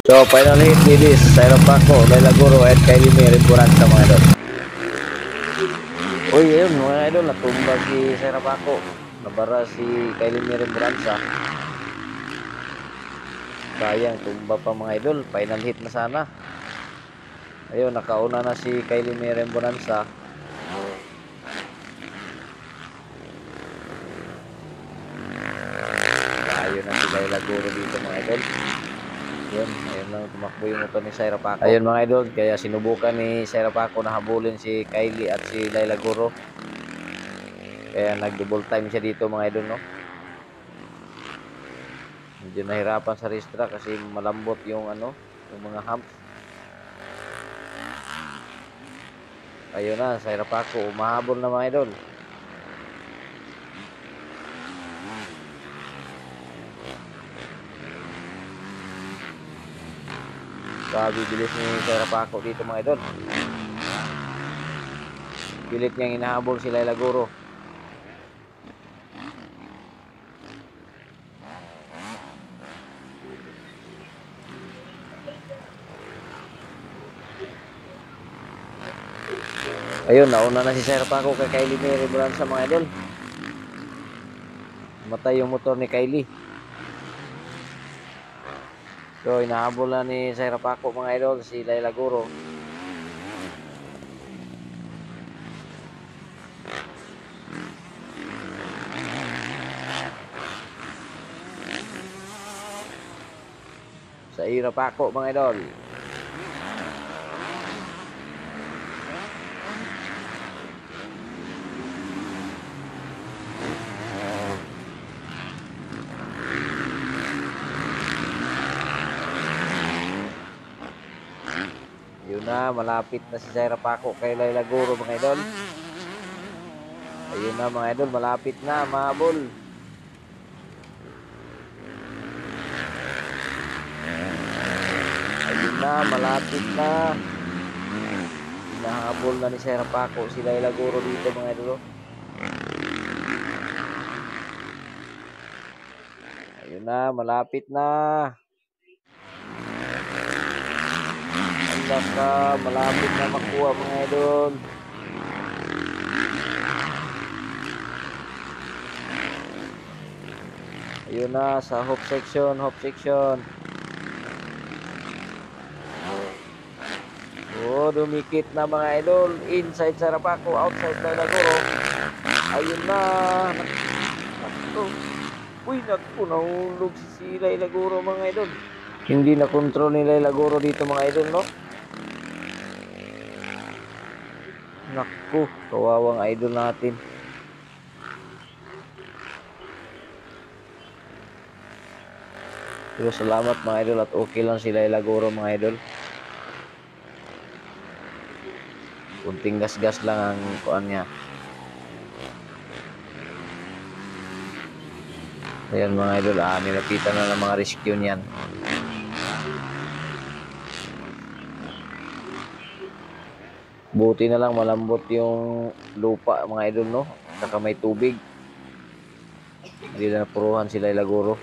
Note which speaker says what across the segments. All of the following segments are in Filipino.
Speaker 1: So, final hit Lidis, Syra Paco, Laila Guro, at Kylie May, rimpunan sa mga idol. Uy, ayun mga idol, natumba si Syra Paco. Nabara si Kylie May, rimpunan sa. Sayang, tumba pa mga idol. Final hit na sana. Ayun, nakauna na si Kylie May, rimpunan sa. Ayun na si Laila Guro dito mga idol. Ayun lang tumakbo yung motor ni Syra Paco. Ayun mga idol, kaya sinubukan ni Syra Paco na habulin si Kylie at si Laila Guro. Kaya nag-double time siya dito mga idol, no? Medyo nahirapan sa race track kasi malambot yung yung mga humps. Ayun na, Syra Paco, umahabol na mga idol. Grabe bilis ni Syra Paco dito mga idol. Pilit niyang inahabol si Laila Guro. Ayun, nauna na si Syra Paco kay Kylie May, rimpunan sa mga idol. Matay yung motor ni Kylie. So, inahabol na ni Syra Paco mga idol si Laila Guro. Syra Paco mga idol. Yun na, malapit na si Syra Paco kay Laila Guro mga idol. Ayun na mga idol, malapit na, mahabol. Ayun na, malapit na. Nahabol na ni Syra Paco si Laila Guro dito mga idol. Ayun na, malapit na. Baka malapit na makuha mga idol. Ayun na sa hope section. Oh, dumikit na mga idol. Inside Syra Paco, outside Laila Guro. Ayun na. Naku. Uy, naku, nahulog si Laila Guro mga idol. Hindi na control ni Laila Guro dito mga idol, no? Naku, kawawang idol natin. Pero salamat mga idol at okay lang si Laila Guro mga idol. Kunting gas-gas lang ang kuan niya. Ayan mga idol, nilapitan na ng mga rescue niyan. Buti na lang malambot yung lupa mga idol, no? Saka may tubig. Hindi na napuruhan si Laila Guro.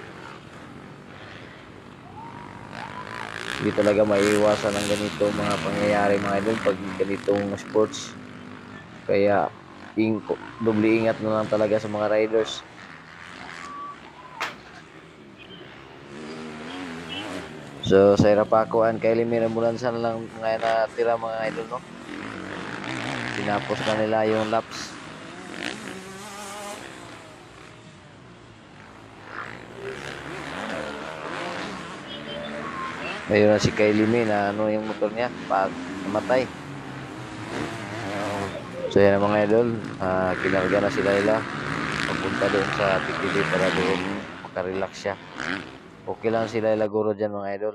Speaker 1: Hindi talaga maiiwasan ang ganito mga pangyayari mga idol pag ganitong sports. Kaya doble ingat na lang talaga sa mga riders. So, Syra Paco and Kylie May, ambulansa na lang ngayon natira mga idol, no? Tinapos na nila yung laps. Ayun na si Kylie May na yung motor niya pag namatay. So yan mga idol, kinarga na si Laila papunta doon sa PTV para doon makarelax siya. Okay lang si Laila Guro dyan mga idol.